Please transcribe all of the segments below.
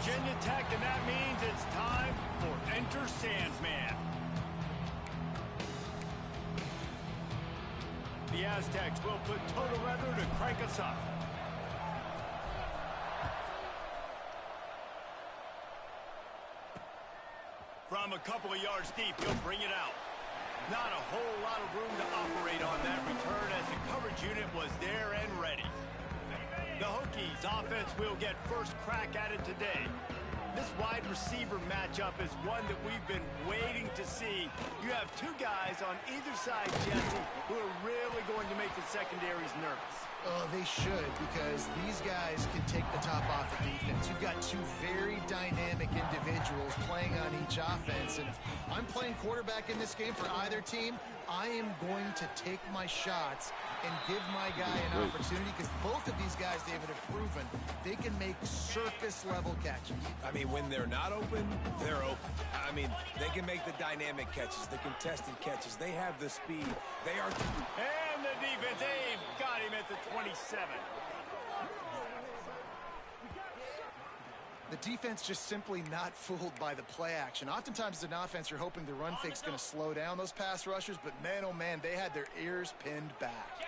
Virginia Tech, and that means it's time for Enter Sandman. The Aztecs will put total weather to crank us up. From a couple of yards deep, he'll bring it out. Not a whole lot of room to operate on that return as the coverage unit was there and ready. The Hokies offense will get first crack at it today. This wide receiver matchup is one that we've been waiting to see. You have two guys on either side, Jesse, who are really going to make the secondaries nervous. Oh, they should, because these guys can take the top off the defense. You've got two very dynamic individuals playing on each offense, and if I'm playing quarterback in this game for either team, I am going to take my shots and give my guy an opportunity, because both of these guys, David, have proven they can make surface-level catches. I mean, when they're not open, they're open. I mean, they can make the dynamic catches, the contested catches. They have the speed. They are... And the defense, they've got him at the 27. The defense just simply not fooled by the play action. Oftentimes as an offense, you're hoping the run fake's going to slow down those pass rushers, but man, oh man, they had their ears pinned back.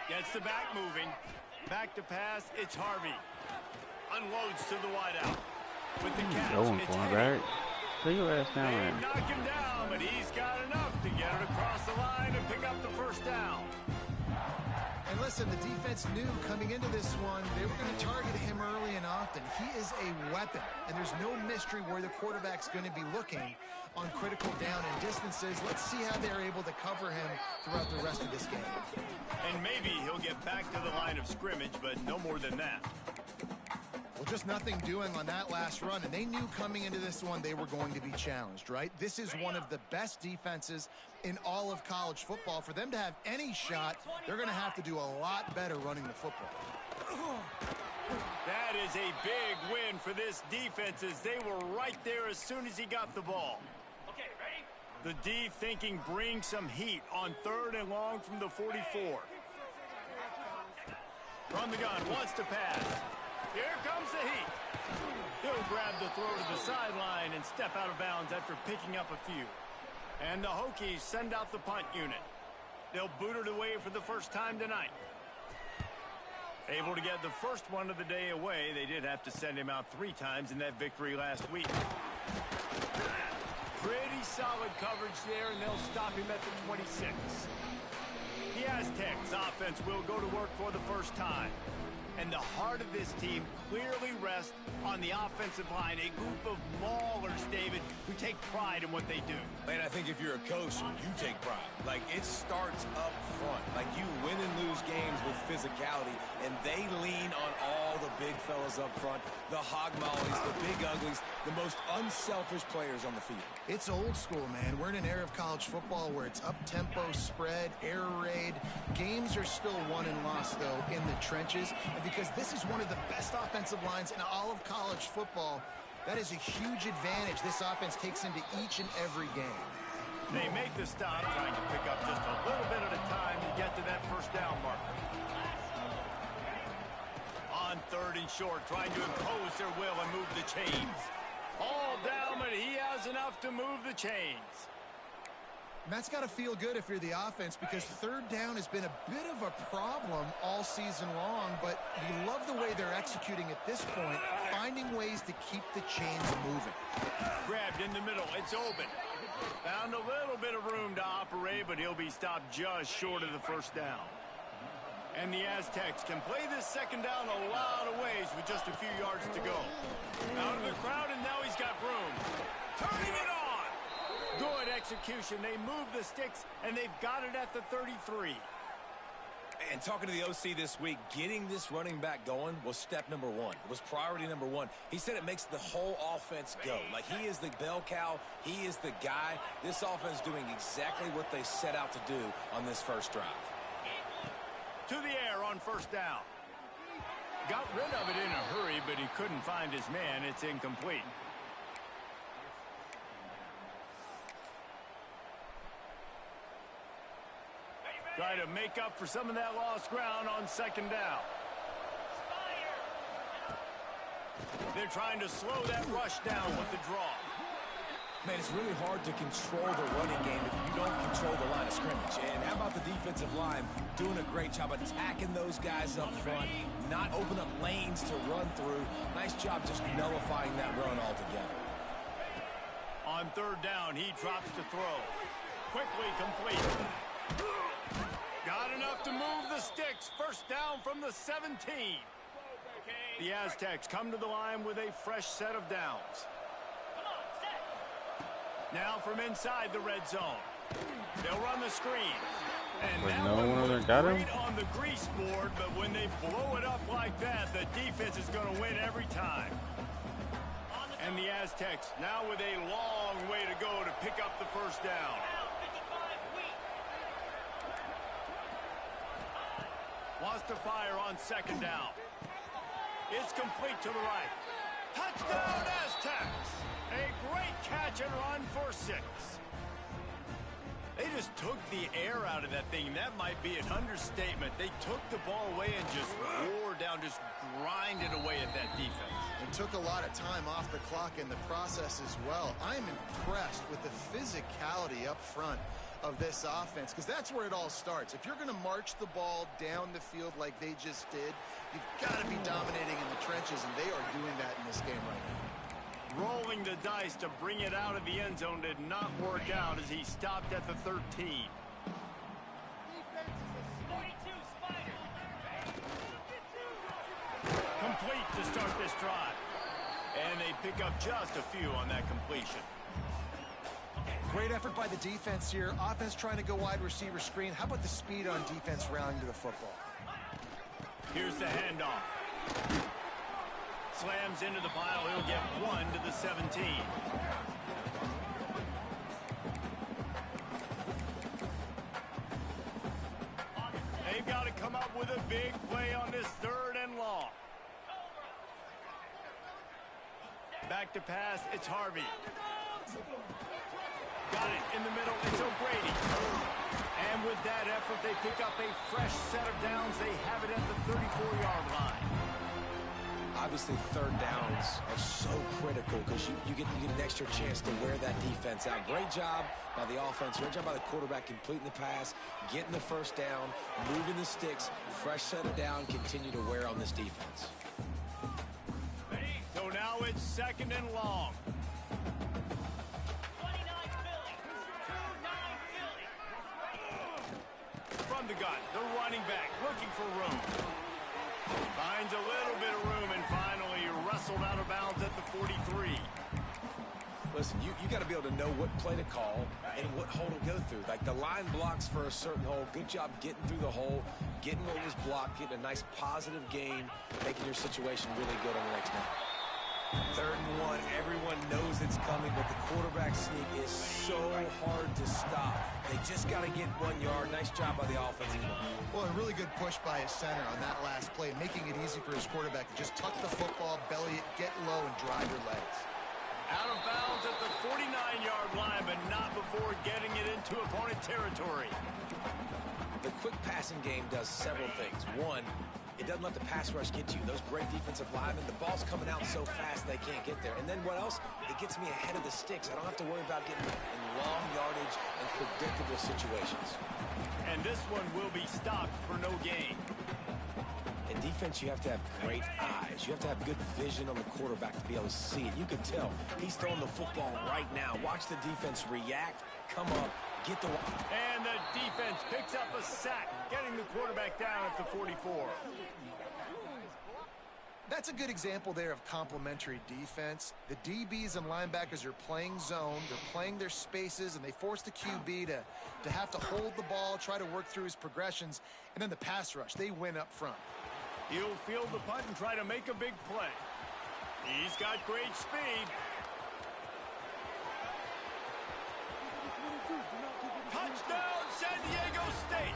Gets the back moving. Back to pass, it's Harvey. Unloads to the wideout. With the catch, going it's for it, right? Take your ass down They there. knock him down, but he's got enough to get it across the line and pick up the first down. And listen, the defense knew coming into this one, they were going to target him early and often. He is a weapon, and there's no mystery where the quarterback's going to be looking on critical down and distances. Let's see how they're able to cover him throughout the rest of this game. And maybe he'll get back to the line of scrimmage, but no more than that. Well, just nothing doing on that last run, and they knew coming into this one they were going to be challenged, right? This is one of the best defenses in all of college football. For them to have any shot, they're going to have to do a lot better running the football. That is a big win for this defense, as they were right there as soon as he got the ball. Okay, ready? The D thinking bring some heat on 3rd and long from the 44. From the gun, wants to pass. Here comes the heat. He'll grab the throw to the sideline and step out of bounds after picking up a few. And the Hokies send out the punt unit. They'll boot it away for the first time tonight. Able to get the first one of the day away. They did have to send him out 3 times in that victory last week. Pretty solid coverage there, and they'll stop him at the 26. The Aztecs offense will go to work for the first time. And the heart of this team clearly rests on the offensive line, a group of maulers, David, who take pride in what they do. Man, I think if you're a coach, you take pride. Like, it starts up front. Like, you win and lose games with physicality, and they lean on all the big fellas up front, the hog mollies, the big uglies, the most unselfish players on the field. It's old school, man. We're in an era of college football where it's up-tempo, spread, air raid. Games are still won and lost, though, in the trenches. And because this is one of the best offensive lines in all of college football, that is a huge advantage this offense takes into each and every game. They make the stop, trying to pick up just a little bit at a time to get to that first down marker. On 3rd and short, trying to impose their will and move the chains. All down, but he has enough to move the chains. And that's got to feel good if you're the offense, because 3rd down has been a bit of a problem all season long, but you love the way they're executing at this point, finding ways to keep the chains moving. Grabbed in the middle, it's open. Found a little bit of room to operate, but he'll be stopped just short of the first down. And the Aztecs can play this 2nd down a lot of ways with just a few yards to go. Out of the crowd, and now he's got room. Turning it on! Good execution. They move the sticks, and they've got it at the 33. And talking to the OC this week, getting this running back going was step number 1. It was priority number 1. He said it makes the whole offense go. Like, he is the bell cow. He is the guy. This offense doing exactly what they set out to do on this first drive. To the air on 1st down. Got rid of it in a hurry, but he couldn't find his man. It's incomplete. Try to make up for some of that lost ground on 2nd down. They're trying to slow that rush down with the draw. Man, it's really hard to control the running game if you don't control the line of scrimmage. And how about the defensive line doing a great job attacking those guys up front, not open up lanes to run through. Nice job just nullifying that run altogether. On third down, he drops to throw. Quickly complete. Got enough to move the sticks. First down from the 17. The Aztecs come to the line with a fresh set of downs. Now from inside the red zone. They'll run the screen. And Wait, that no one looked got him? great on the grease board, but when they blow it up like that, the defense is going to win every time. And the Aztecs now with a long way to go to pick up the first down. Wants to fire on second down. It's complete to the right. Touchdown Aztecs! A great catch and run for 6. They just took the air out of that thing. That might be an understatement. They took the ball away and just wore down, just grinded away at that defense. And took a lot of time off the clock in the process as well. I'm impressed with the physicality up front of this offense, because that's where it all starts. If you're going to march the ball down the field like they just did, you've got to be dominating in the trenches, and they are doing that in this game right now. Rolling the dice to bring it out of the end zone did not work out as he stopped at the 13. Complete to start this drive. And they pick up just a few on that completion. Great effort by the defense here. Offense trying to go wide receiver screen. How about the speed on defense rounding to the football? Here's the handoff. Slams into the pile. He'll get 1 to the 17. They've got to come up with a big play on this 3rd and long. Back to pass. It's Harvey. Got it in the middle. It's O'Grady. And with that effort, they pick up a fresh set of downs. They have it at the 34-yard line. Obviously, 3rd downs are so critical because you get an extra chance to wear that defense out. Great job by the offense. Great job by the quarterback completing the pass, getting the first down, moving the sticks, fresh set of down, continue to wear on this defense. So now it's 2nd and long. From the gun, the running back looking for room. Finds a little bit of room and finally wrestled out of bounds at the 43. Listen, you got to be able to know what play to call and what hole to go through. Like the line blocks for a certain hole. Good job getting through the hole, getting what was blocked, getting a nice positive gain, making your situation really good on the next down. 3rd and 1, everyone knows it's coming, but the quarterback sneak is so hard to stop. They just got to get 1 yard. Nice job by the offensive line. Well, a really good push by his center on that last play, making it easy for his quarterback to just tuck the football, belly it, get low, and drive your legs. Out of bounds at the 49-yard line, but not before getting it into opponent territory. The quick passing game does several things. One, it doesn't let the pass rush get to you. Those great defensive linemen, the ball's coming out so fast they can't get there. And then what else? It gets me ahead of the sticks. I don't have to worry about getting in long yardage and predictable situations. And this one will be stopped for no gain. In defense, you have to have great eyes. You have to have good vision on the quarterback to be able to see it. You can tell he's throwing the football right now. Watch the defense react, come up, get the... And the defense picks up a sack, getting the quarterback down at the 44. That's a good example there of complementary defense. The DBs and linebackers are playing zone, they're playing their spaces, and they force the QB to have to hold the ball, try to work through his progressions, and then the pass rush, they win up front. He'll field the punt and try to make a big play. He's got great speed. Touchdown, San Diego State.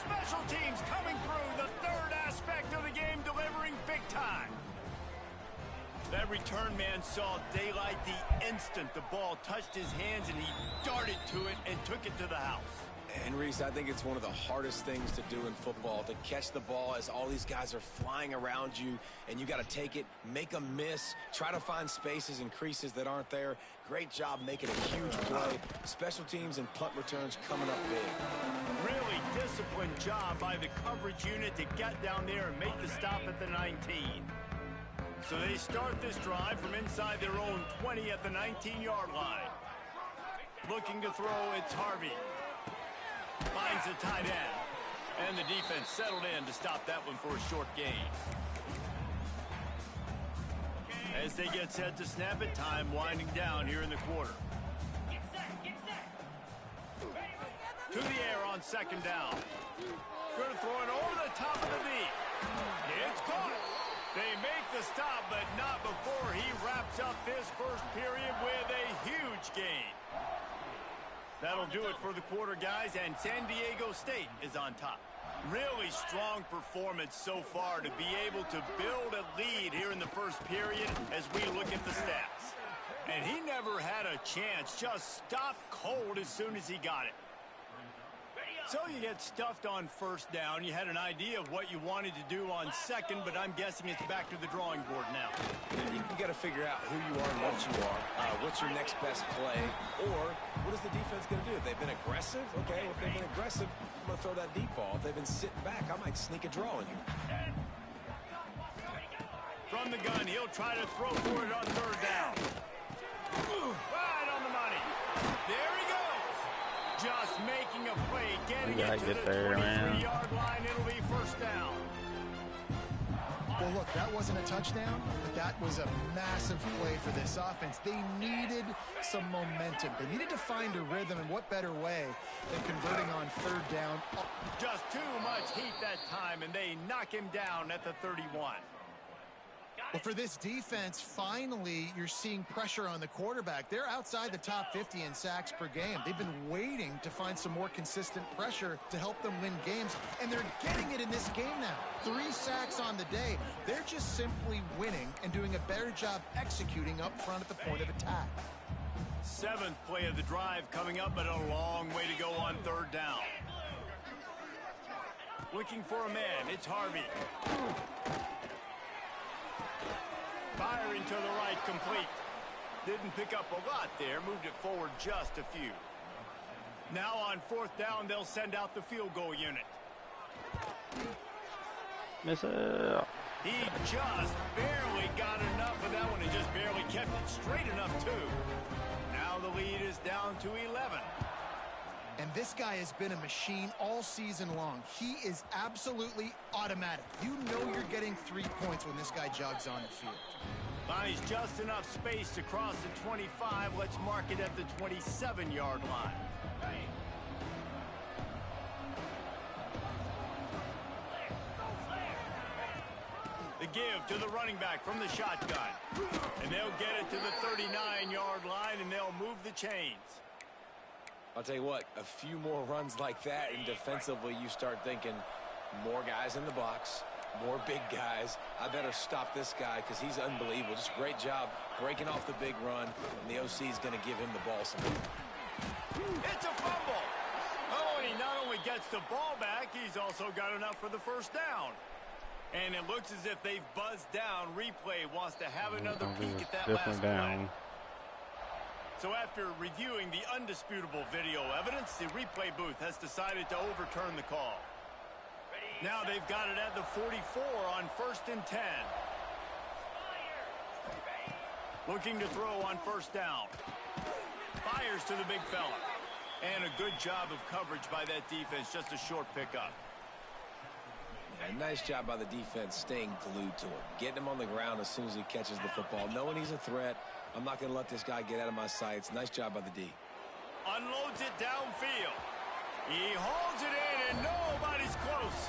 Special teams coming through, the 3rd aspect of the game, delivering big time. That return man saw daylight the instant the ball touched his hands, and he darted to it and took it to the house. And Reese, I think it's one of the hardest things to do in football, to catch the ball as all these guys are flying around you, and you got to take it, make them miss, try to find spaces and creases that aren't there. Great job making a huge play. Special teams and punt returns coming up big. Really disciplined job by the coverage unit to get down there and make the stop at the 19. So they start this drive from inside their own 20 at the 19-yard line. Looking to throw, it's Harvey. Finds the tight end. And the defense settled in to stop that one for a short gain. As they get set to snap it, time winding down here in the quarter. To the air on second down. Going to throw it over the top of the knee. It's caught. They make the stop, but not before he wraps up this first period with a huge gain. That'll do it for the quarter, guys, and San Diego State is on top. Really strong performance so far to be able to build a lead here in the first period as we look at the stats. And he never had a chance, just stopped cold as soon as he got it. So you get stuffed on first down. You had an idea of what you wanted to do on second, but I'm guessing it's back to the drawing board now. You got to figure out who you are and what you are. What's your next best play? Or what is the defense going to do? If they've been aggressive, okay, if they've been aggressive, I'm going to throw that deep ball. If they've been sitting back, I might sneak a draw in here. From the gun, he'll try to throw for it on third down. Right on the money. There he goes. Just making a play, getting it to the 23-yard line. It'll be first down. Well, look, that wasn't a touchdown, but that was a massive play for this offense. They needed some momentum. They needed to find a rhythm, and what better way than converting on third down. Just too much heat that time, and they knock him down at the 31. Well, for this defense, finally, you're seeing pressure on the quarterback. They're outside the top 50 in sacks per game. They've been waiting to find some more consistent pressure to help them win games, and they're getting it in this game now. 3 sacks on the day. They're just simply winning and doing a better job executing up front at the point of attack. 7th play of the drive coming up, but a long way to go on third down. Looking for a man. It's Harvey. Firing to the right, complete. Didn't pick up a lot there, moved it forward just a few. Now on fourth down, they'll send out the field goal unit. Miss it. He just barely got enough of that one and just barely kept it straight enough, too. Now the lead is down to 11. And this guy has been a machine all season long. He is absolutely automatic. You know you're getting 3 points when this guy jogs on the field. Finds just enough space to cross the 25. Let's mark it at the 27-yard line. The give to the running back from the shotgun. And they'll get it to the 39-yard line, and they'll move the chains. I'll tell you what, a few more runs like that, and defensively you start thinking more guys in the box, more big guys. I better stop this guy because he's unbelievable. Just a great job breaking off the big run, and the OC is going to give him the ball some. It's a fumble. Oh, and he not only gets the ball back, he's also got enough for the first down. And it looks as if they've buzzed down. Replay wants to have another peek at that last play. So after reviewing the undisputable video evidence, the replay booth has decided to overturn the call. Now they've got it at the 44 on 1st and 10. Looking to throw on first down. Fires to the big fella. And a good job of coverage by that defense, just a short pickup. Yeah, nice job by the defense staying glued to him. Getting him on the ground as soon as he catches the football. Knowing he's a threat. I'm not going to let this guy get out of my sights. Nice job by the D. Unloads it downfield. He hauls it in, and nobody's close.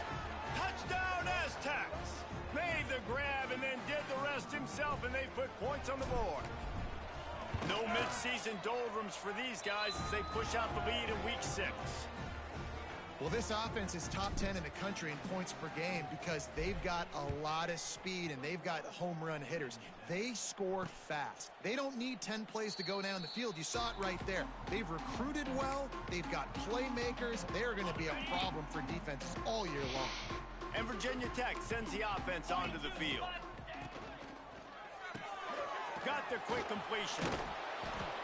Touchdown, Aztecs. Made the grab and then did the rest himself, and they put points on the board. No midseason doldrums for these guys as they push out the lead in week 6. Well, this offense is top 10 in the country in points per game because they've got a lot of speed and they've got home run hitters. They score fast. They don't need 10 plays to go down the field. You saw it right there. They've recruited well. They've got playmakers. They're going to be a problem for defenses all year long. And Virginia Tech sends the offense onto the field. Got the quick completion.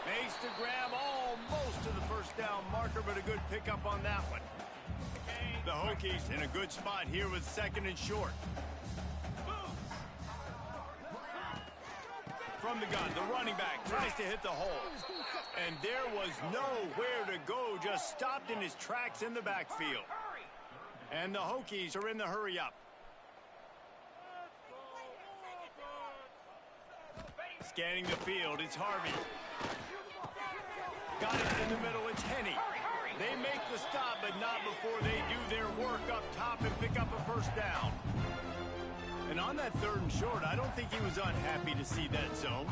Makes the grab almost to the first down marker, but a good pickup on that one. The Hokies in a good spot here with 2nd and short. From the gun, the running back tries to hit the hole. And there was nowhere to go, just stopped in his tracks in the backfield. And the Hokies are in the hurry-up. Scanning the field, it's Harvey. Got it in the middle, it's Henne. They make the stop, but not before they do their work up top and pick up a first down. And on that 3rd and short, I don't think he was unhappy to see that zone.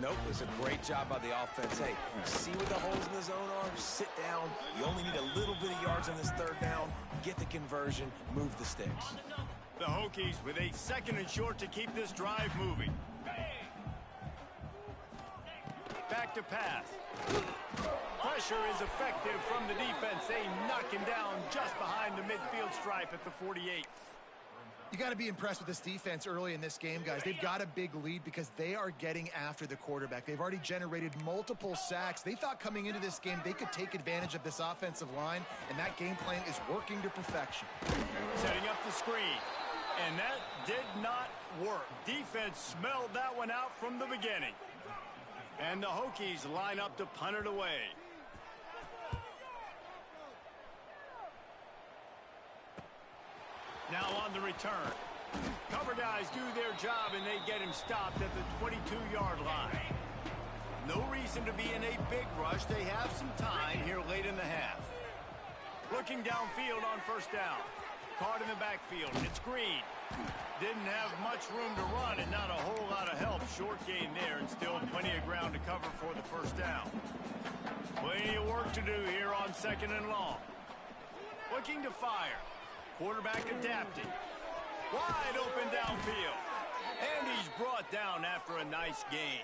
Nope, it was a great job by the offense. Hey, see what the holes in the zone are, sit down. You only need a little bit of yards on this 3rd down. Get the conversion, move the sticks. The Hokies with a 2nd and short to keep this drive moving. Back to pass. Pressure is effective from the defense. They knock him down just behind the midfield stripe at the 48. You got to be impressed with this defense early in this game, guys. They've got a big lead because they are getting after the quarterback. They've already generated multiple sacks. They thought coming into this game they could take advantage of this offensive line, and that game plan is working to perfection. Setting up the screen, and that did not work. Defense smelled that one out from the beginning. And the Hokies line up to punt it away. Now on the return. Cover guys do their job, and they get him stopped at the 22-yard line. No reason to be in a big rush. They have some time here late in the half. Looking downfield on 1st down. Caught in the backfield. It's Green. Didn't have much room to run and not a whole lot of help. Short gain there and still plenty of ground to cover for the 1st down. Plenty of work to do here on 2nd and long. Looking to fire. Quarterback adapting. Wide open downfield. And he's brought down after a nice gain.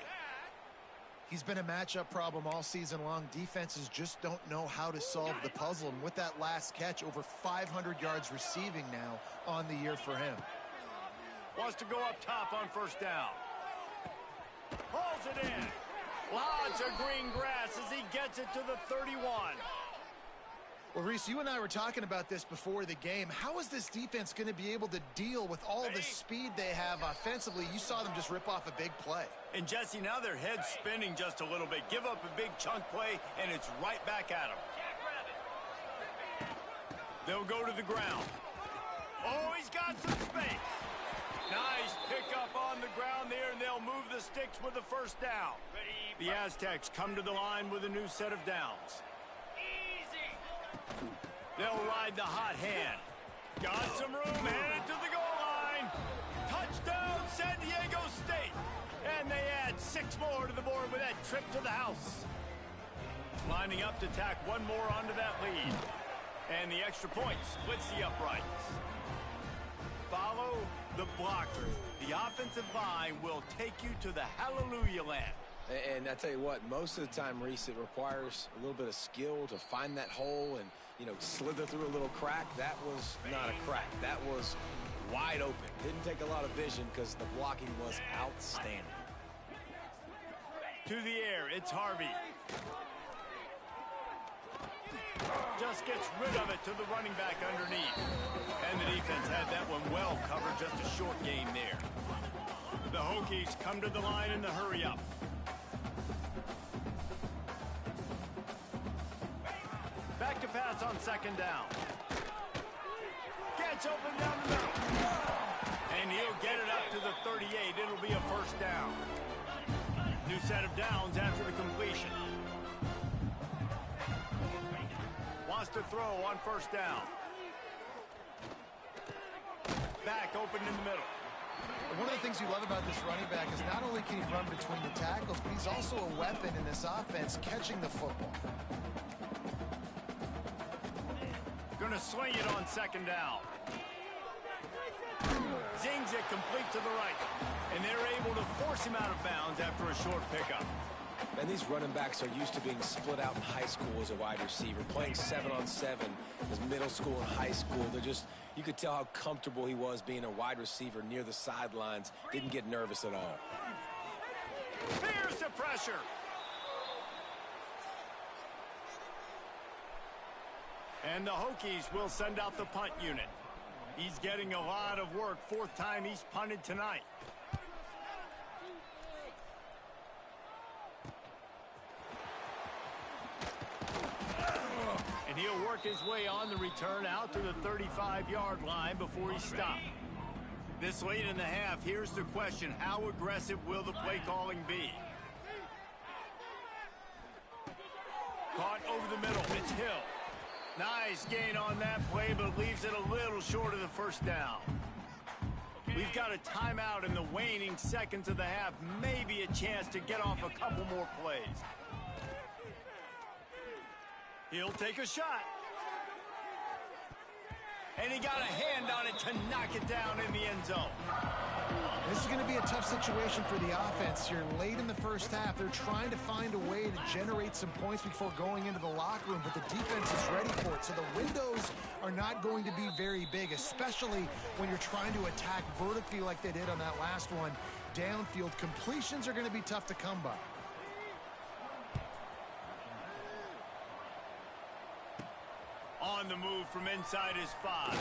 He's been a matchup problem all season long. Defenses just don't know how to solve the puzzle. And with that last catch, over 500 yards receiving now on the year for him. Wants to go up top on 1st down. Hauls it in. Lots of green grass as he gets it to the 31. Well, Reese, you and I were talking about this before the game. How is this defense going to be able to deal with all the speed they have offensively? You saw them just rip off a big play. And, Jesse, now their head's spinning just a little bit. Give up a big chunk play, and it's right back at them. They'll go to the ground. Oh, he's got some space. Nice pickup on the ground there, and they'll move the sticks with the 1st down. The Aztecs come to the line with a new set of downs. They'll ride the hot hand. Got some room, headed to the goal line. Touchdown, San Diego State. And they add 6 more to the board with that trip to the house. Lining up to tack one more onto that lead. And the extra point splits the uprights. Follow the blockers. The offensive line will take you to the hallelujah land. And I tell you what, most of the time, Reese, it requires a little bit of skill to find that hole and, slither through a little crack. That was not a crack. That was wide open. Didn't take a lot of vision because the blocking was outstanding. To the air, it's Harvey. Just gets rid of it to the running back underneath. And the defense had that one well covered, just a short gain there. The Hokies come to the line in the hurry-up. Back to pass on 2nd down. Gets open down the middle. And he'll get it up to the 38. It'll be a 1st down. New set of downs after the completion. Wants to throw on 1st down. Back open in the middle. One of the things you love about this running back is not only can he run between the tackles, but he's also a weapon in this offense catching the football. Going to to sling it on second down. Zings it complete to the right. And they're able to force him out of bounds after a short pickup. And these running backs are used to being split out in high school as a wide receiver, playing 7-on-7 as middle school and high school. They're just, you could tell how comfortable he was being a wide receiver near the sidelines. Didn't get nervous at all. Here's the pressure. And the Hokies will send out the punt unit. He's getting a lot of work. Fourth time he's punted tonight. And he'll work his way on the return out to the 35-yard line before he stopped. This late in the half, here's the question. How aggressive will the play calling be? Caught over the middle. It's Hill. Nice gain on that play, but leaves it a little short of the first down. We've got a timeout in the waning seconds of the half. Maybe a chance to get off a couple more plays. He'll take a shot. And he got a hand on it to knock it down in the end zone. This is going to be a tough situation for the offense here. Late in the first half, they're trying to find a way to generate some points before going into the locker room, but the defense is ready for it. So the windows are not going to be very big, especially when you're trying to attack vertically like they did on that last one. Downfield completions are going to be tough to come by. On the move from inside his 5.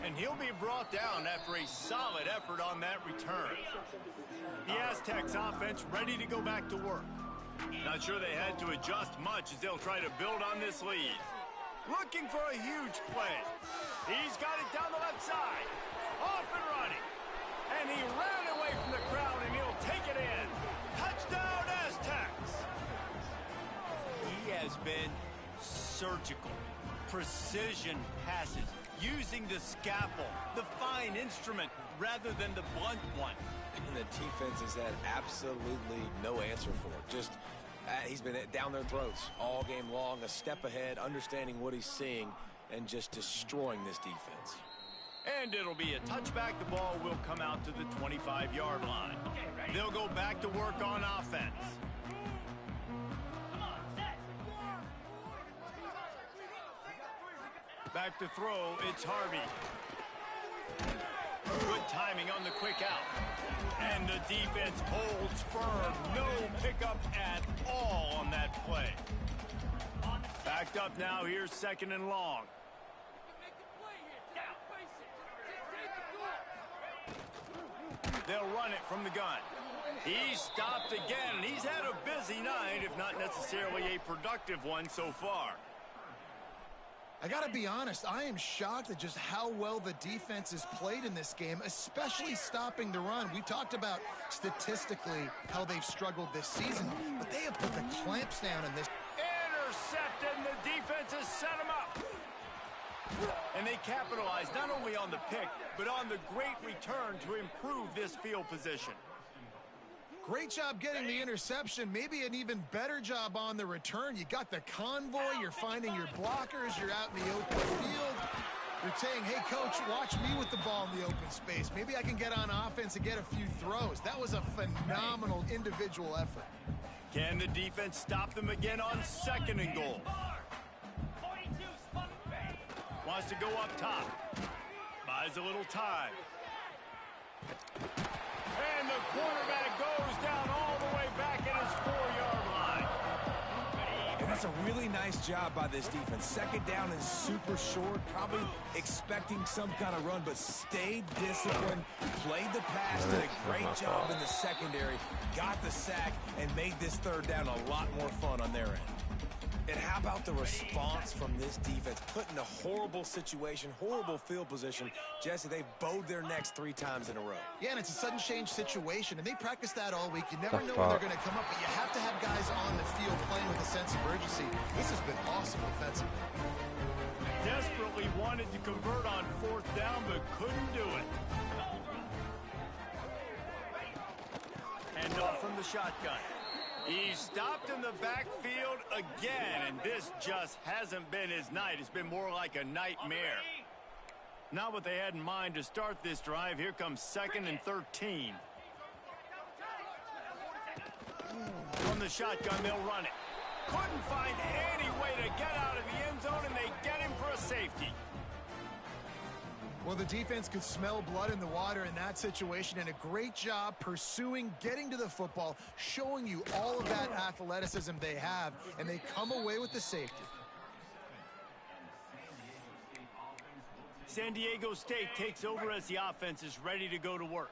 And he'll be brought down after a solid effort on that return. The Aztecs offense ready to go back to work. Not sure they had to adjust much as they'll try to build on this lead. Looking for a huge play. He's got it down the left side. Off and running. And he ran away from the crowd and he'll take it in. Touchdown Aztecs. He has been surgical, precision passes, using the scalpel, the fine instrument, rather than the blunt one. And the defense has had absolutely no answer for it. Just, he's been down their throats all game long, a step ahead, understanding what he's seeing, and just destroying this defense. And it'll be a touchback. The ball will come out to the 25-yard line. They'll go back to work on offense. Back to throw, it's Harvey. Good timing on the quick out. And the defense holds firm. No pickup at all on that play. Backed up now, here's second and long. They'll run it from the gun. He's stopped again, and he's had a busy night, if not necessarily a productive one so far. I got to be honest, I am shocked at just how well the defense has played in this game, especially stopping the run. We talked about statistically how they've struggled this season, but they have put the clamps down in this. Intercepted, and the defense has set him up. And they capitalized not only on the pick, but on the great return to improve this field position. Great job getting the interception. Maybe an even better job on the return. You got the convoy. You're finding your blockers. You're out in the open field. You're saying, hey, coach, watch me with the ball in the open space. Maybe I can get on offense and get a few throws. That was a phenomenal individual effort. Can the defense stop them again on second and goal? Wants to go up top. Buys a little time. And the quarterback goes down all the way back at his 4-yard line. And that's a really nice job by this defense. Second down is super short, probably expecting some kind of run, but stayed disciplined, played the pass, did a great job in the secondary, got the sack, and made this third down a lot more fun on their end. And how about the response from this defense? Put in a horrible situation, horrible field position. Jesse, they've bowed their necks 3 times in a row. Yeah, and it's a sudden change situation, and they practice that all week. You never know when they're going to come up, but you have to have guys on the field playing with a sense of urgency. This has been awesome offensively. Desperately wanted to convert on 4th down, but couldn't do it. And off from the shotgun. He's stopped in the backfield again, and this just hasn't been his night. It's been more like a nightmare. Not what they had in mind to start this drive. Here comes 2nd and 13. From the shotgun, they'll run it. Couldn't find any way to get out of the end zone, and they get him for a safety. Well, the defense could smell blood in the water in that situation, and a great job pursuing, getting to the football, showing you all of that athleticism they have, and they come away with the safety. San Diego State takes over as the offense is ready to go to work.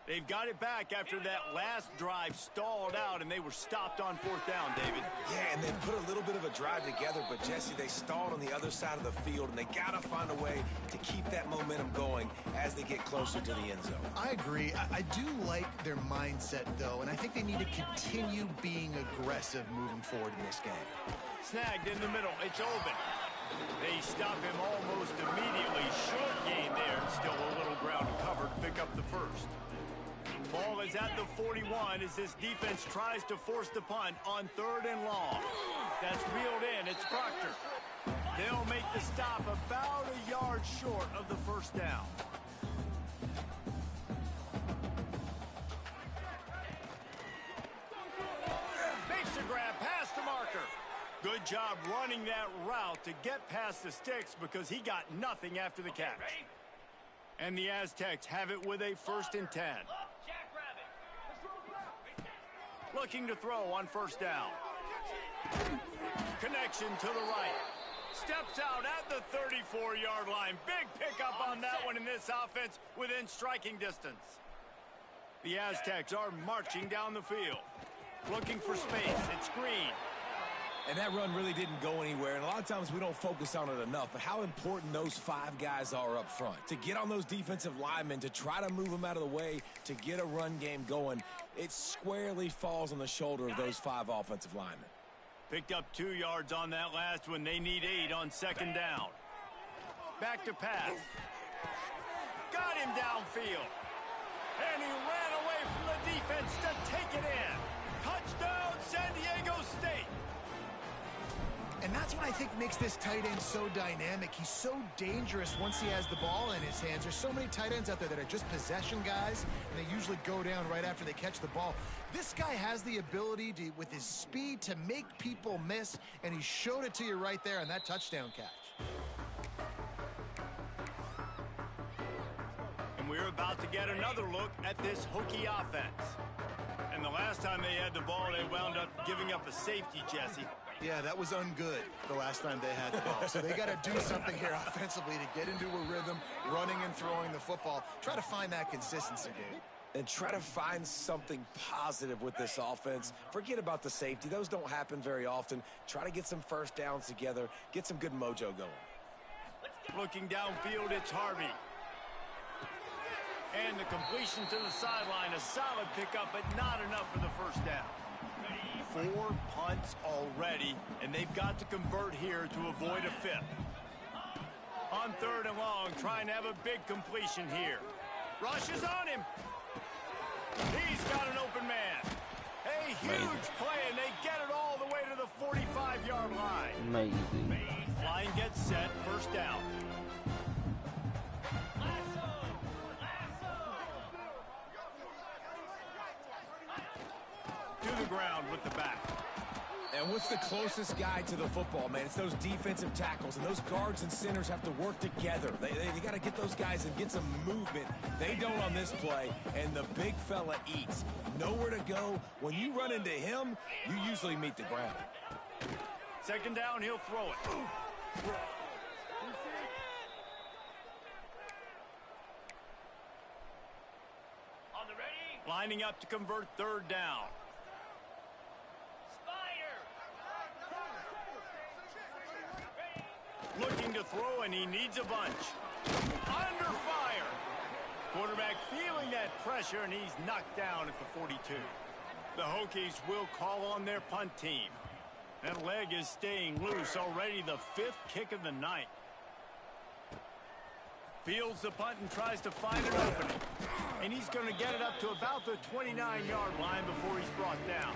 They've got it back after that last drive stalled out, and they were stopped on 4th down, David. Yeah, and they put a little bit of a drive together, but, Jesse, they stalled on the other side of the field, and they got to find a way to keep that momentum going as they get closer to the end zone. I agree. I do like their mindset, though, and I think they need to continue being aggressive moving forward in this game. Snagged in the middle. It's open. They stop him almost immediately. Short gain there, and still a little ground to cover to pick up the first. Ball is at the 41 as this defense tries to force the punt on 3rd and long. That's reeled in. It's Proctor. They'll make the stop about a yard short of the first down. Makes the grab past the marker. Good job running that route to get past the sticks because he got nothing after the catch. And the Aztecs have it with a 1st and 10. Looking to throw on 1st down. Connection to the right. Steps out at the 34-yard line. Big pickup on that one in this offense within striking distance. The Aztecs are marching down the field. Looking for space. It's Green. And that run really didn't go anywhere, and a lot of times we don't focus on it enough, but how important those 5 guys are up front. To get on those defensive linemen, to try to move them out of the way, to get a run game going, it squarely falls on the shoulder of those 5 offensive linemen. Picked up 2 yards on that last one. They need 8 on 2nd down. Back to pass. Got him downfield. And he ran away from the defense to take it in. Touchdown, San Diego State. And that's what I think makes this tight end so dynamic. He's so dangerous once he has the ball in his hands. There's so many tight ends out there that are just possession guys, and they usually go down right after they catch the ball. This guy has the ability to, with his speed, to make people miss, and he showed it to you right there on that touchdown catch. And we're about to get another look at this Hokie offense. And the last time they had the ball, they wound up giving up a safety, Jesse. Yeah, that was ungood the last time they had the ball. So they got to do something here offensively to get into a rhythm, running and throwing the football. Try to find that consistency, dude. And try to find something positive with this offense. Forget about the safety. Those don't happen very often. Try to get some 1st downs together, get some good mojo going. Looking downfield, it's Harvey. And the completion to the sideline, a solid pickup, but not enough for the 1st down. 4 punts already, and they've got to convert here to avoid a 5th. On 3rd and long, trying to have a big completion here. Rush is on him. He's got an open man. A huge play, and they get it all the way to the 45-yard line. Amazing. Line gets set, 1st down. To the ground with the back. And what's the closest guy to the football, man? It's those defensive tackles, and those guards and centers have to work together. They got to get those guys and get some movement. They don't on this play, and the big fella eats. Nowhere to go. When you run into him, you usually meet the ground. 2nd down, he'll throw it. On the ready. Lining up to convert 3rd down. Looking to throw, and he needs a bunch. Under fire. Quarterback feeling that pressure, and he's knocked down at the 42. The Hokies will call on their punt team. That leg is staying loose. Already the 5th kick of the night. Fields the punt and tries to find an opening. And he's going to get it up to about the 29-yard line before he's brought down.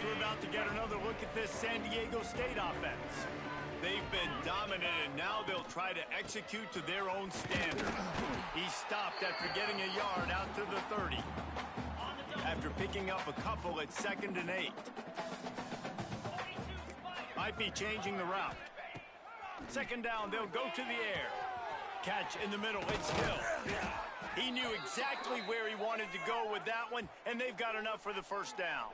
we're about to get another look at this San Diego State offense. They've been dominant, and now they'll try to execute to their own standard. He stopped after getting a yard out to the 30. After picking up a couple at 2nd and 8. Might be changing the route. 2nd down, they'll go to the air. Catch in the middle, it's Hill. He knew exactly where he wanted to go with that one, and they've got enough for the 1st down.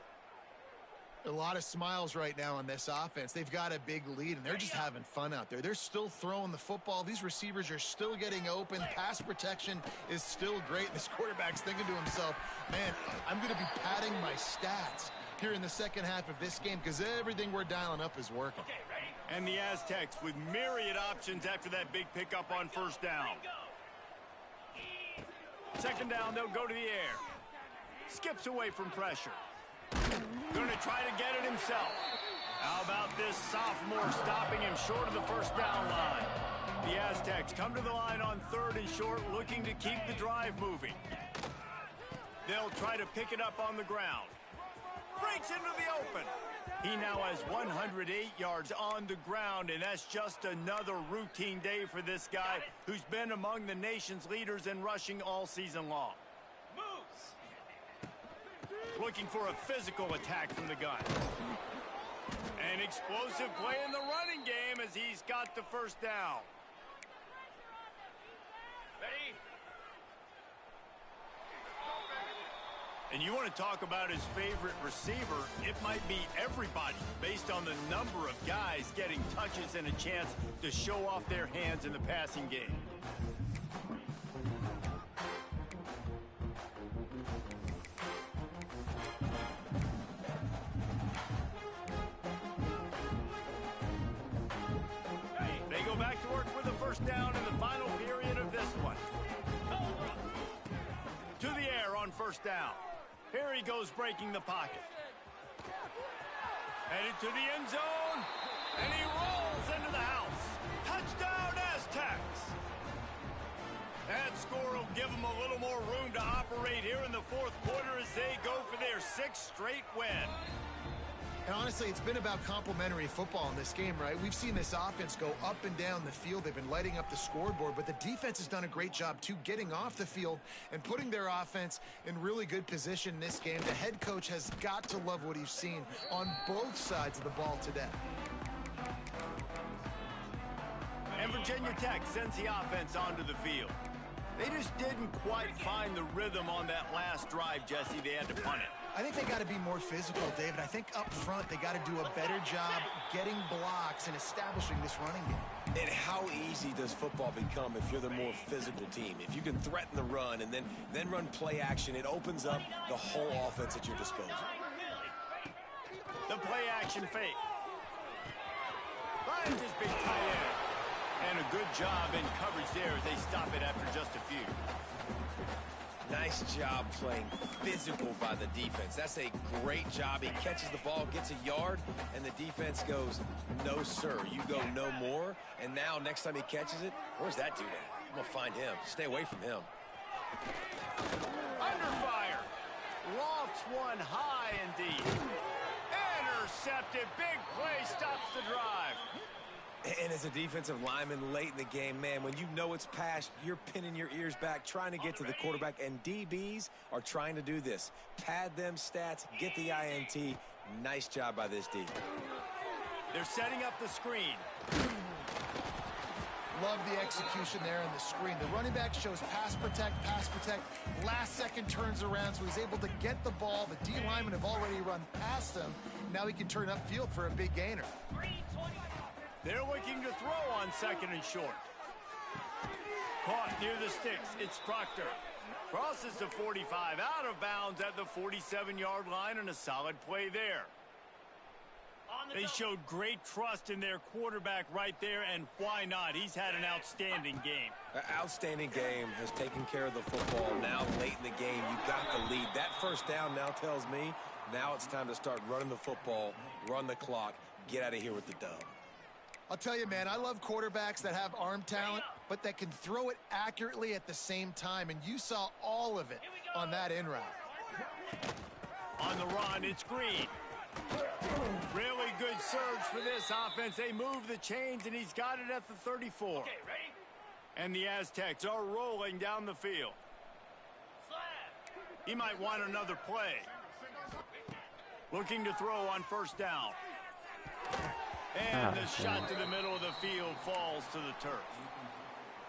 A lot of smiles right now on this offense. They've got a big lead, and they're just having fun out there. They're still throwing the football. These receivers are still getting open. Pass protection is still great. This quarterback's thinking to himself, man, I'm going to be padding my stats here in the second half of this game because everything we're dialing up is working. And the Aztecs with myriad options after that big pickup on 1st down. 2nd down, they'll go to the air. Skips away from pressure. Going to try to get it himself. How about this sophomore stopping him short of the 1st down line? The Aztecs come to the line on 3rd and short, looking to keep the drive moving. They'll try to pick it up on the ground. Breaks into the open. He now has 108 yards on the ground, and that's just another routine day for this guy who's been among the nation's leaders in rushing all season long. Looking for a physical attack from the gun. An explosive play in the running game as he's got the 1st down. Ready? And you want to talk about his favorite receiver, it might be everybody based on the number of guys getting touches and a chance to show off their hands in the passing game. They go back to work with the 1st down in the final period of this one. To the air on 1st down. Here he goes breaking the pocket. Headed to the end zone. And he rolls into the house. Touchdown Aztecs. That score will give them a little more room to operate here in the 4th quarter as they go for their 6th straight win. And honestly, it's been about complementary football in this game, right? We've seen this offense go up and down the field. They've been lighting up the scoreboard, but the defense has done a great job, too, getting off the field and putting their offense in really good position in this game. The head coach has got to love what he's seen on both sides of the ball today. And Virginia Tech sends the offense onto the field. They just didn't quite find the rhythm on that last drive, Jesse. They had to punt it. I think they got to be more physical, David. I think up front they got to do a better job getting blocks and establishing this running game. And how easy does football become if you're the more physical team? If you can threaten the run and then run play action, it opens up the whole offense at your disposal. The play action fake. Finds his big tight end. And a good job in coverage there as they stop it after just a few. Nice job playing physical by the defense. That's a great job. He catches the ball, gets a yard, and the defense goes, no, sir, you go no more. And now next time he catches it, where's that dude at? I'm going to find him. Stay away from him. Under fire. Lofts one high indeed. Intercepted. Big play stops the drive. And as a defensive lineman late in the game, man, when you know it's past, you're pinning your ears back, trying to get to the quarterback, and DBs are trying to do this. Pad them stats, get the INT. Nice job by this D. They're setting up the screen. Love the execution there on the screen. The running back shows pass protect. Last second turns around, so he's able to get the ball. The D linemen have already run past him. Now he can turn upfield for a big gainer. They're looking to throw on 2nd and short. Caught near the sticks. It's Proctor. Crosses the 45, out of bounds at the 47-yard line, and a solid play there. They showed great trust in their quarterback right there, and why not? He's had an outstanding game. Outstanding game, has taken care of the football. Now late in the game, you got the lead. That 1st down now tells me now it's time to start running the football, run the clock, get out of here with the dub. I'll tell you, man, I love quarterbacks that have arm talent, but that can throw it accurately at the same time, and you saw all of it on that in route. On the run, it's Green. Really good surge for this offense. They move the chains, and he's got it at the 34. Okay, ready? And the Aztecs are rolling down the field. He might want another play. Looking to throw on first down. And the shot to the middle of the field falls to the turf.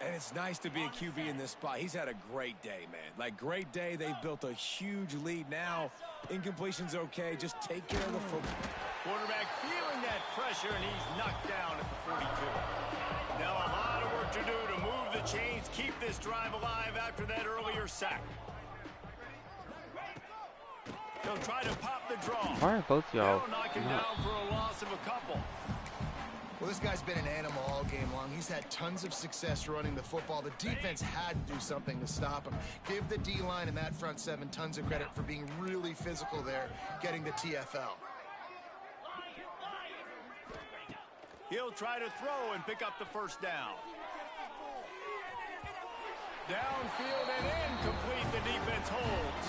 And it's nice to be a QB in this spot. He's had a great day, man. Like, great day. They've built a huge lead now. Incompletion's okay. Just take care of the football. Quarterback feeling that pressure, and he's knocked down at the 42. Now a lot of work to do to move the chains, keep this drive alive after that earlier sack. He'll try to pop the draw. Why are both y'all They'll knock him down for a loss of a couple. Well, this guy's been an animal all game long. He's had tons of success running the football. The defense had to do something to stop him. Give the D-line and that front seven tons of credit for being really physical there, getting the TFL. He'll try to throw and pick up the first down. Downfield and incomplete. The defense holds.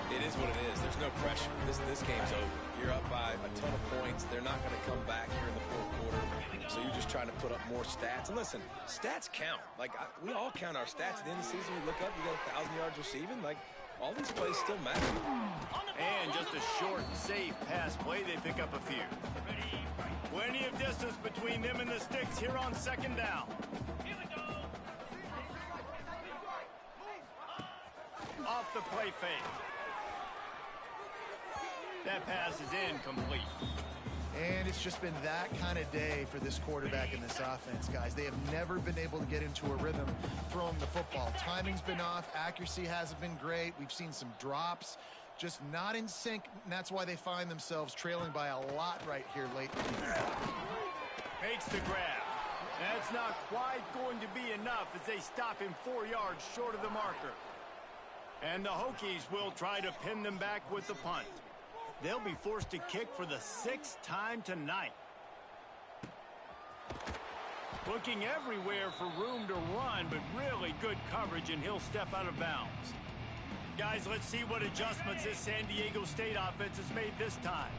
It is what it is. There's no pressure. This game's over. You're up by a ton of points. They're not going to come back here in the fourth quarter. So you're just trying to put up more stats. And listen, stats count. Like, we all count our stats. At the end of the season, we look up, you got 1,000 yards receiving. Like, all these plays still matter. And just a short, safe pass play. They pick up a few. Plenty of distance between them and the sticks here on second down. Off the play fake. That pass is incomplete. And it's just been that kind of day for this quarterback and this offense, guys. They have never been able to get into a rhythm throwing the football. Timing's been off. Accuracy hasn't been great. We've seen some drops. Just not in sync, and that's why they find themselves trailing by a lot right here late in the game. Makes the grab. That's not quite going to be enough as they stop him 4 yards short of the marker. And the Hokies will try to pin them back with the punt. They'll be forced to kick for the 6th time tonight. Looking everywhere for room to run, but really good coverage, and he'll step out of bounds. Guys, let's see what adjustments this San Diego State offense has made this time.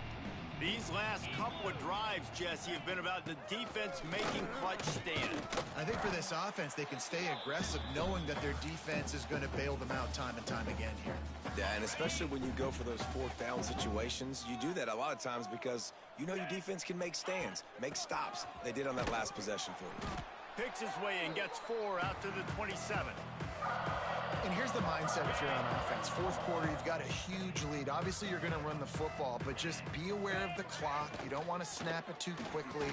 These last couple of drives, Jesse, have been about the defense making clutch stand. I think for this offense, they can stay aggressive knowing that their defense is going to bail them out time and time again here. Yeah, and especially when you go for those fourth down situations, you do that a lot of times because you know your defense can make stands, make stops. They did on that last possession for you. Picks his way and gets 4 out to the 27. And here's the mindset if you're on offense. Fourth quarter, you've got a huge lead. Obviously, you're going to run the football, but just be aware of the clock. You don't want to snap it too quickly.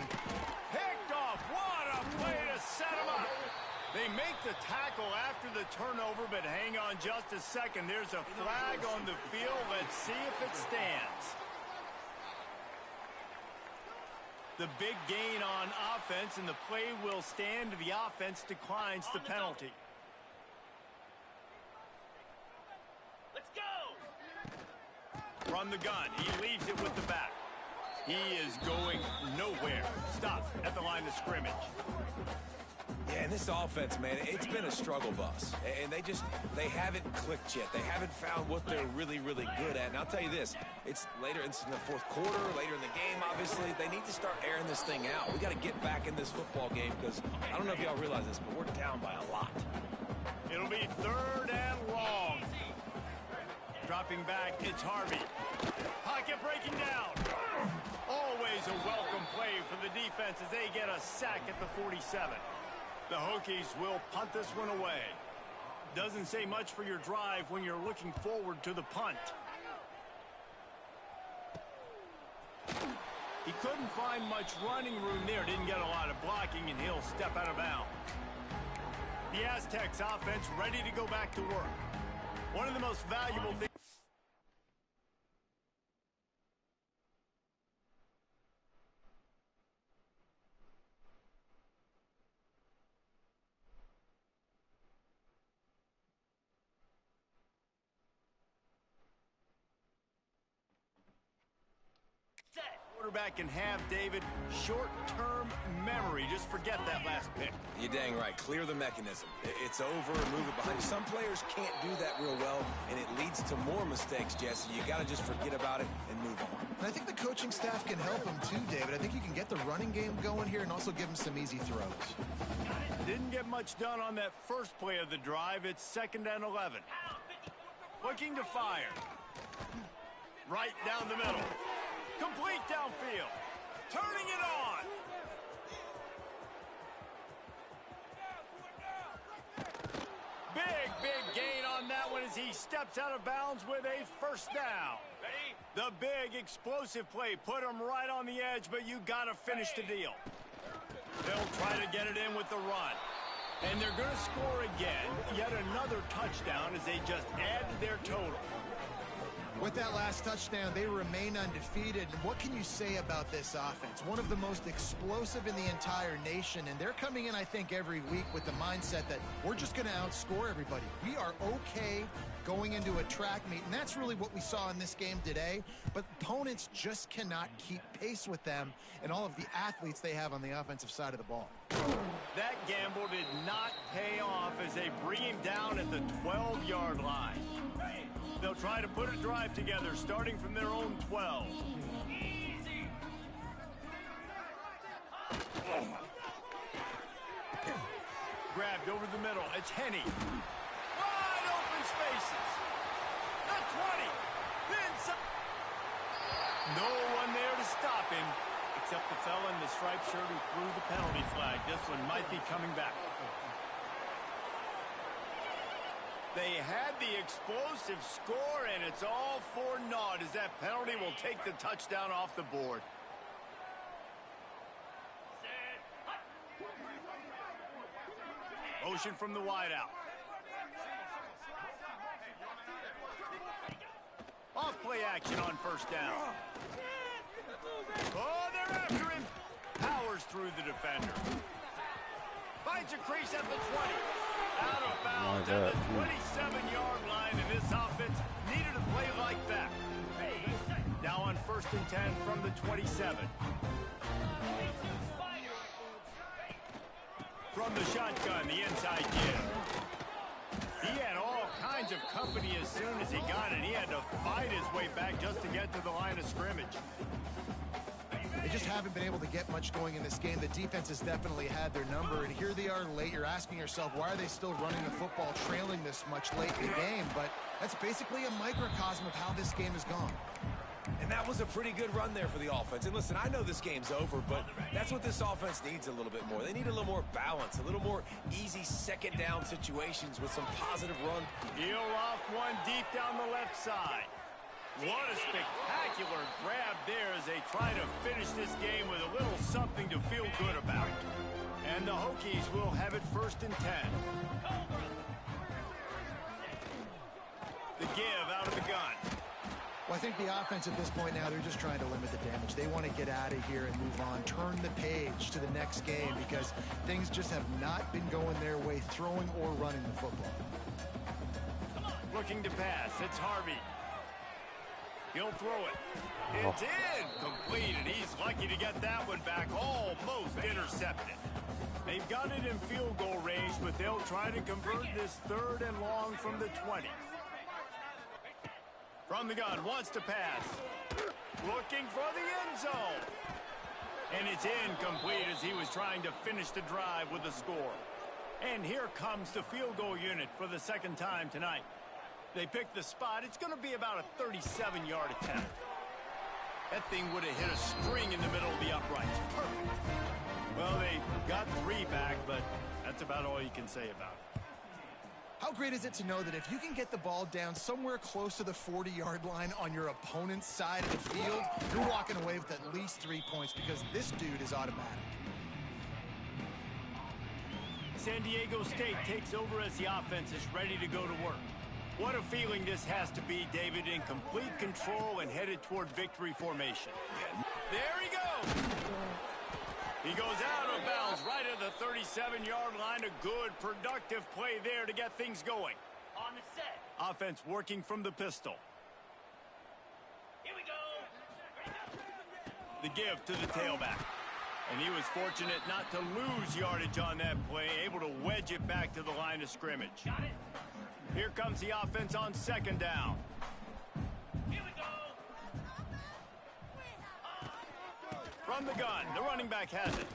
Picked off. What a play to set him up. They make the tackle after the turnover, but hang on just a second. There's a flag on the field. Let's see if it stands. The big gain on offense, and the play will stand. The offense declines the penalty. Run the gun. He leaves it with the back. He is going nowhere. Stop at the line of scrimmage. Yeah, and this offense, man, it's been a struggle bus. And they haven't clicked yet. They haven't found what they're really, really good at. And I'll tell you this, it's in the fourth quarter, later in the game, obviously. They need to start airing this thing out. We got to get back in this football game because I don't know if y'all realize this, but we're down by a lot. It'll be 3rd and long. Dropping back, it's Harvey. Pocket breaking down. Always a welcome play for the defense as they get a sack at the 47. The Hokies will punt this one away. Doesn't say much for your drive when you're looking forward to the punt. He couldn't find much running room there. Didn't get a lot of blocking, and he'll step out of bounds. The Aztecs offense ready to go back to work. One of the most valuable things. Quarterback can have, David, short-term memory. Just forget that last pick. You're dang right. Clear the mechanism. It's over and move it behind you. Some players can't do that real well, and it leads to more mistakes, Jesse. You got to just forget about it and move on. And I think the coaching staff can help him too, David. I think you can get the running game going here and also give him some easy throws. Didn't get much done on that first play of the drive. It's 2nd and 11. Looking to fire. Right down the middle. Complete downfield. Turning it on. Big gain on that one as he steps out of bounds with a first down. The big explosive play put him right on the edge, but you got to finish the deal. They'll try to get it in with the run. And they're going to score again. Yet another touchdown as they just added their total. With that last touchdown, they remain undefeated. And what can you say about this offense? One of the most explosive in the entire nation, and they're coming in, I think, every week with the mindset that we're just going to outscore everybody. We are okay going into a track meet, and that's really what we saw in this game today. But opponents just cannot keep pace with them and all of the athletes they have on the offensive side of the ball. That gamble did not pay off as they bring him down at the 12-yard line. They'll try to put a drive together, starting from their own 12. Grabbed over the middle. It's Henne. Wide open spaces. The 20. Then some. No one there to stop him, except the fella in the striped shirt who threw the penalty flag. This one might be coming back. They had the explosive score, and it's all for naught as that penalty will take the touchdown off the board. Motion from the wideout. Off play action on first down. Oh, they're after him. Powers through the defender. Finds a crease at the 20. Out of bounds at the 27-yard line, and this offense needed a play like that. Now on 1st and 10 from the 27. From the shotgun, the inside give. He had all kinds of company as soon as he got it. He had to fight his way back just to get to the line of scrimmage. They just haven't been able to get much going in this game. The defense has definitely had their number, and here they are late. You're asking yourself, why are they still running the football, trailing this much late in the game? But that's basically a microcosm of how this game has gone. And that was a pretty good run there for the offense. And listen, I know this game's over, but that's what this offense needs a little bit more. They need a little more balance, a little more easy second down situations with some positive run. He'll off one deep down the left side. What a spectacular grab there as they try to finish this game with a little something to feel good about. And the Hokies will have it 1st and 10. The give out of the gun. Well, I think the offense at this point now, they're just trying to limit the damage. They want to get out of here and move on, turn the page to the next game because things just have not been going their way, throwing or running the football. Looking to pass. It's Harvey. He'll throw it. It's in. Complete, and he's lucky to get that one back. Almost intercepted. They've got it in field goal range, but they'll try to convert this 3rd and long from the 20. From the gun, wants to pass. Looking for the end zone. And it's incomplete as he was trying to finish the drive with a score. And here comes the field goal unit for the 2nd time tonight. They picked the spot. It's going to be about a 37-yard attempt. That thing would have hit a string in the middle of the uprights. Perfect. Well, they got 3 back, but that's about all you can say about it. How great is it to know that if you can get the ball down somewhere close to the 40-yard line on your opponent's side of the field, you're walking away with at least 3 points because this dude is automatic. San Diego State takes over as the offense is ready to go to work. What a feeling this has to be, David, in complete control and headed toward victory formation. There he goes. He goes out of bounds right at the 37-yard line. A good, productive play there to get things going. On the set. Offense working from the pistol. Here we go. The give to the tailback. And he was fortunate not to lose yardage on that play, able to wedge it back to the line of scrimmage. Here comes the offense on second down. Here we go. From the gun, the running back has it.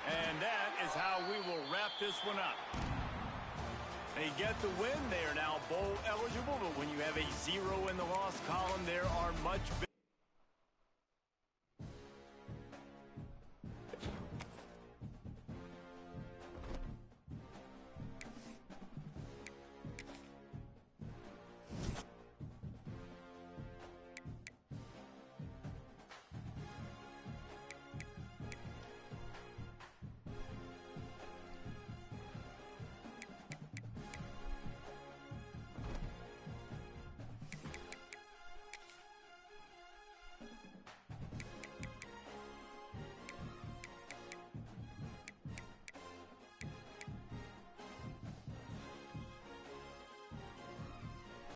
And that is how we will wrap this one up. They get the win. They are now bowl eligible, but when you have a 0 in the loss column, there are much bigger